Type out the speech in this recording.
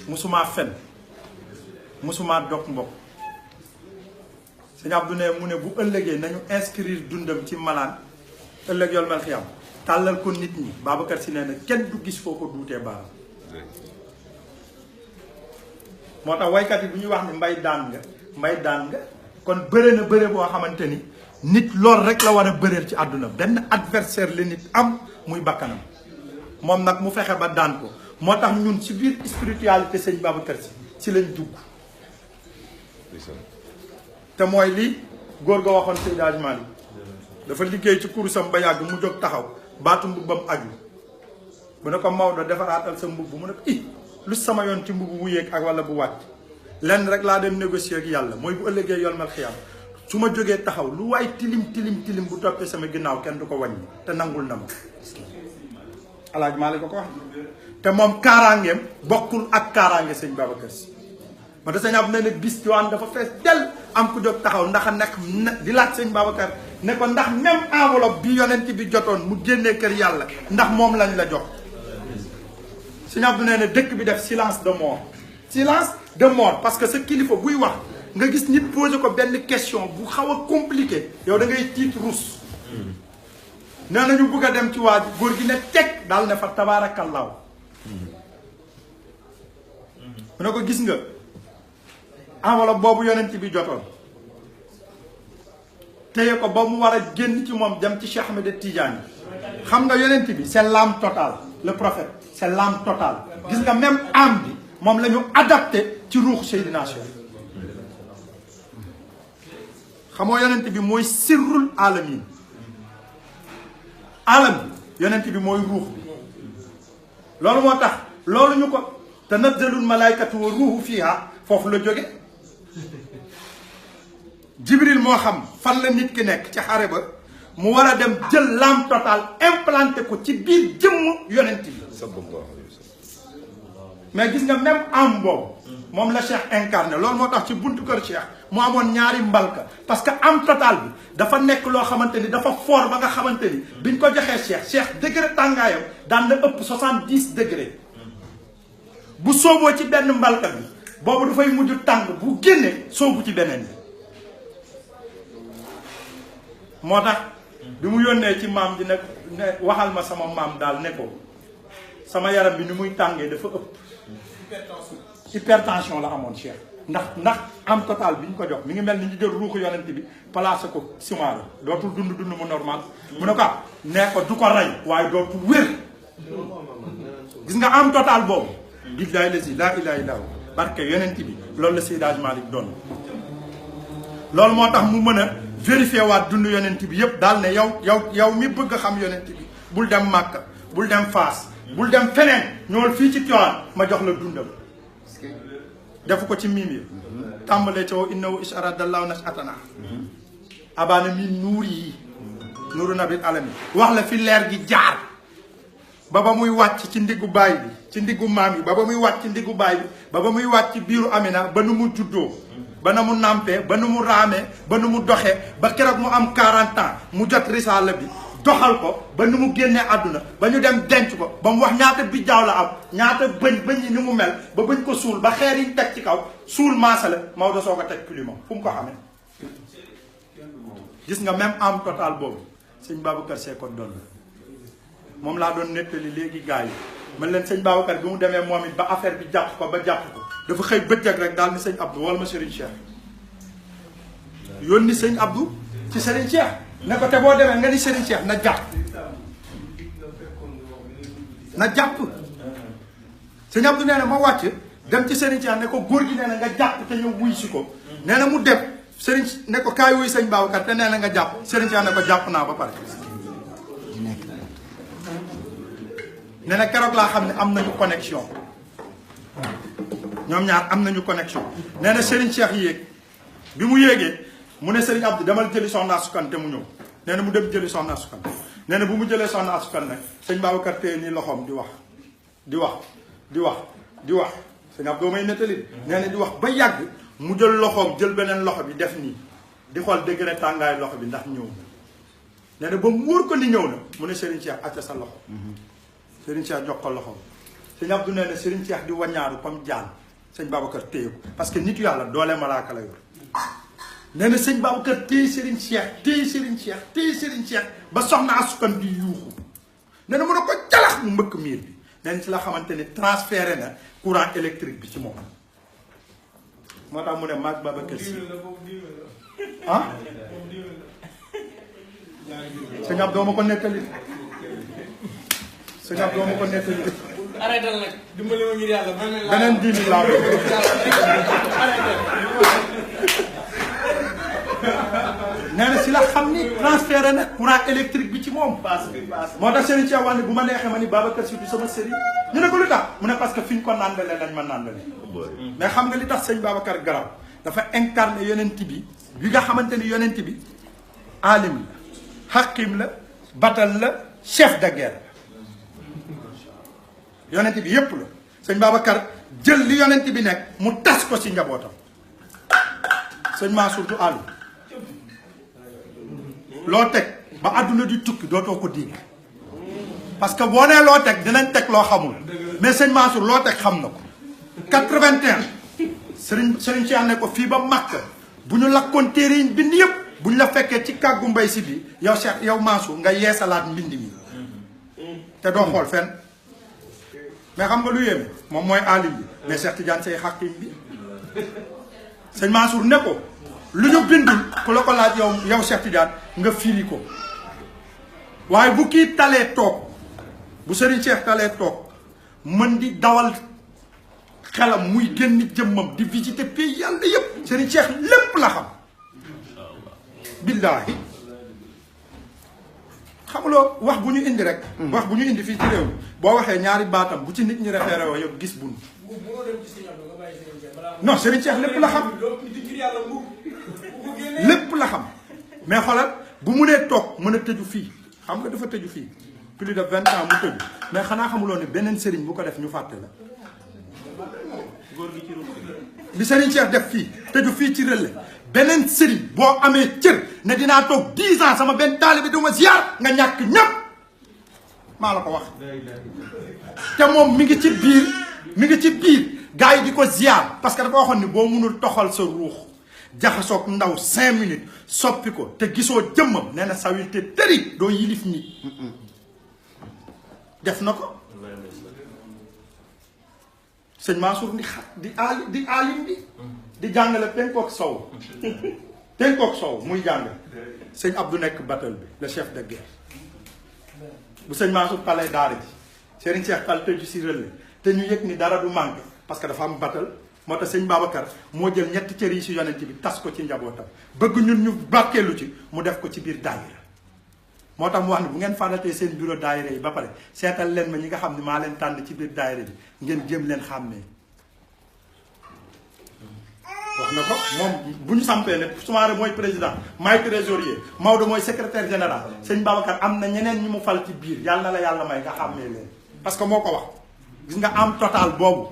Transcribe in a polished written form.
musuma fen musuma dog mbokk sëñ Abdou ne mu ne bu ëllëgee nañu inscrire dundam ci malaan ëllëg yol mel xiyam tàllal ko nit ñi Babacar Sy nee na kenn du gis foo ko duutee baaraam moo tax waykat yi bu ñuy wax ni mbay daan nga kon bëre na bëre boo xamante ni nit lool rek la war a bëreel ci àdduna benn adversaire la nit am muy bakkanam moom nag mu fexe ba daan ko moo tax ñun ci biir spiritualité sëñ Babacar Sy ci lañ dugg te mooy li góor ga waxoon Seydi Hadji Malick dafa liggéey ci kurusam ba yàgg mu jóg taxaw baatu mbubbam aju bu ne ko Maodo defaraatal sa mbubb mu ne ko lu sama yoon ci mbubb bu yéeg ak wala bu wàcc lenn rek laa dem négocier ak yàlla mooy bu ëllëgee yoon mal xiyam su ma jógee taxaw lu waay tilim bu toppee sama ginnaaw kenn du ko wàññi te nangul na ma Alaaji Malick ko wax te moom kaaraangeem bokkul ak kaaraange sëñ Babacar Sy ma da sëñ ab ne bis diwaan dafa fees del am ku jóg taxaw ndax nekk di laaj sëñ Babacar ne ko ndax même enveloppe bi yonent bi jotoon mu génnee kër yàlla ndax moom lañ la jox sëñ Abdou nee na dëkk bi def silence de mort parce que sa kilifa buy wax nga gis nit posé ko benn question bu xaw a compliqué yow da ngay tiit rus nee nañu bëgg a dem ci waa ji góor gi ne teg daal ne fa tabaarakallaahu mu ne ko gis nga enveloppe boobu yonent bi jotoon téye ko ba mu war a génn ci moom dem ci Cheikh Ahmed Tidiane xam nga yonent bi c'est l'âme totale le prophète c'est l'âme totale gis nga même âme bi moom la ñu adapté ci ruux Seydina Cheikh xamoo yonent bi mooy sirrul alamin alam yonent bi mooy ruux bi loolu moo tax loolu ñu ko tanazzalul malaykatu wa ruuhu fiha foofu la jóge Jibril moo xam fan la nit ki nekk ci xare ba mu war a dem jël l'âme totale implanté ko ci biir jëmm yonent bi mais gis nga même âme boobu moom la Cheikh incarné loolu moo tax ci buntu kër Cheikh mu amoon ñaari mbalka parce que âme totale bi dafa nekk loo xamante ni dafa fort ba nga xamante ni biñ ko joxee Cheikh degré tàngaayam daan na ëpp 70 degré bu sooboo ci benn mbalka bi boobu dafay mujj tàng bu génnee soobu ci beneen bi moo tax bi mu yónnee ci maam ji ne waxal ma sama maam daal ne ko sama yaram bi ni muy tàngee dafa ëpp hypertension la amoon Cheikh ndax am total bi ñu ko jox mi ngi mel ni ñu jël ruuxu yonent bi placé ko simaaro dootul dund mu normal mu ne ko nee ko du ko rey waaye dootul wér gis nga am total boobu billahi lazi laa ilaaha illa hu barke yonent bi loolu la Seydi Hadji Malick doon loolu moo tax mu mën a vérifier waat dund yonent bi yépp daal ne yow mi bëgg a xam yonent bi bul dem Màkka bul dem Faas bul dem feneen ñool fii ci Tiwaawan ma jox la dundam defu ko ci miim yi tàmbalee ca woo innahu isharadallahu nashatana abana min nuur yi nuuru nabil alamin wax la fi leer gi jaar ba muy wàcc ci ndiggu baay bi ci ndiggu maam yi ba muy wàcc ci ndiggu baay bi ba muy wàcc ci biiru Amina ba nu mu juddoo ba na mu nàmpee ba nu mu raamee ba nu mu doxee ba keroog mu am 40 ans mu jot risaala bi doxal ko ba nu mu génnee àdduna ba ñu dem denc ko ba mu wax ñaata bijjaaw la am ñaata bëñ yi ni mu mel ba bëñ ko suul ba xeer yi teg ci kaw suul maasale Maodo soo ko teg pilima fu mu ko xamee gis nga même am total boobu sëñ Babacar Sy ko doon moom laa doon nettali léegi gars yi man leen sëñ Babacar bi mu demee moom it ba affaire bi jàpp ko dafa xëy bëccëg rek daal ni sëñ Abdou wala ma Serigne Cheikh yónni sëñ Abdou ci Serigne Cheikh ne ko te boo demee nga ni Serigne Cheikh na jàpp sëñ Abdou nee na ma wàcc dem ci Serigne Cheikh ne ko góor gi nee na nga jàpp te ñëw wuy si ko nee na mu dem Serigne ne ko kaay wuy sëñ Babacar te nee na nga jàpp Serigne Cheikh ne ko jàpp naa ba pare nee na keroog laa xam ne am nañu connexion ñoom ñaar am nañu connexion nee na Serigne Cheikh yéeg bi mu yéegee mu ne Serigne Abdou demal jëli soxna Asukkan te mu ñëw nee na mu dem jëli soxna Asukkan nee na bu mu jëlee soxna Asukkan nag sëñ Babacar téye nii loxoom di wax sëñ Abdou may nettali nee na di wax ba yàgg mu jël loxoom jël beneen loxo bi def nii di xool degré tàngaay loxo bi ndax ñëw nee na ba mu wóor ko ni ñëw na mu ne Serigne Cheikh acca sa loxo Serigne Cheikh jox ko loxoom sëñ Abdou nee na Serigne Cheikh di waññaaru comme jaan sëñ Babacar téye ko parce que nit yàlla doole malaaka la yor nee na sëñ Babacar téye Serigne Cheikh téye Serigne Cheikh téye Serigne Cheikh ba soxna asukan di yuuxu nee na mën a ko jalax mu mbëkk miir bi nee na ci la xamante ni transféré na courant électrique bi ci moom moo tax mu ne maag Babacar si ah sëñ Abdou ma ko nettali sëñ Abdou ma ko nettali arrêté nag dimbali ma ngir yàlla beneen diini laa nee na si la xam ni transféré na courant électrique bi ci moom moo tax Serigne Cheikh wax ne bu ma neexee ma ni Babacar Sy du sama sëriñ ñu ne ko lu tax mu ne parce que fi ñu ko nàndalee lañ ma nàndalee mais xam nga li tax sëñ Babacar garab dafa incarné yonent bi nga xamante ni yonent bi alim la xaqim la batal la chef de guerre yonent bi yépp la sëñ Babacar jël li yonent bi nekk mu tas ko ci njabootam sëñ Mansour du alim loo teg ba àdduna di tukki dootoo ko dégg parce que boo nee loo teg dinañ teg loo xamul mais sëñ Mansour loo teg xam na ko 81 Serigne Cheikh ne ko fii ba Makka bu ñu lakkoon téere yi bind yëpp bu ñu la fekkee ci kàggu mbay si bi yow Cheikh yow Mansour nga yeesalaat mbind mi te doo xool fenn mais xam nga lu yéeme moom mooy alim bi mais Cheikh Tidiane say xaqim bi sëñ Mansour ne ko lu ñu bindul ku la ko laaj yow Cheikh Tidiane nga firi ko waaye bu kii talee toog bu Serigne Cheikh talee toog mën di dawal xelam muy génn jëmmam di visiter pays yàlla yépp Serigne Cheikh lépp la xam billaahi xamuloo wax bu ñu indi rek wax bu ñu indi fii ci réew mi boo waxee ñaari baatam bu ci nit ñi référé woo yow gis bun non Serigne Cheikh lépp la xam lépp la xam mais xoolal bu mu nee toog mën a tëju fii xam nga dafa tëju fii plus de 20 ans mu tëju mais xanaa xamuloo ne beneen Serigne bu ko def ñu fàtte la bi Serigne Cheikh def fii tëju fii ci Relais beneen Serigne boo amee cër ne dinaa toog 10 ans sama benn taalibe du ma ziar nga ñàkk ñépp maa la ko wax te moom mi ngi ci biir gars yi di ko ziar parce que dafa waxoon ni boo mënul toxal sa ruux jaxasoog ndaw 5 minutes soppi ko te gisoo jëmmam nee na sawilté tëri doo yilif nit def na ko sëñ Mansour di alim bi di jàngale penkook sow muy jàngale sëñ Abdou nekk batal bi le chef de guerre bu sëñ Mansour palay daara ji Serigne Cheikh Fall tëju si Relais te ñu yëg ni dara du manqué parce que dafa am batal moo tax sëñ Babacar moo jël ñetti cër yi si yonent bi tas ko ci njabootam bëgg ñun ñu bàkkeelu ci mu def ko ci biir daayira moo tax mu wax ne bu ngeen fàndatee seen bureau daayira yi ba pare seetal leen ma ñi nga xam ne maa leen tànn ci biir daayira bi ngeen jéem leen xàmmee wax na ko moom bu ñu sampee ne Soumaré mooy président maay trésorier Maodo mooy secrétaire général sëñ Babacar am na ñeneen ñu mu fal ci biir yàlla na la yàlla may nga xàmmee leen parce que moo ko wax gis nga am total boobu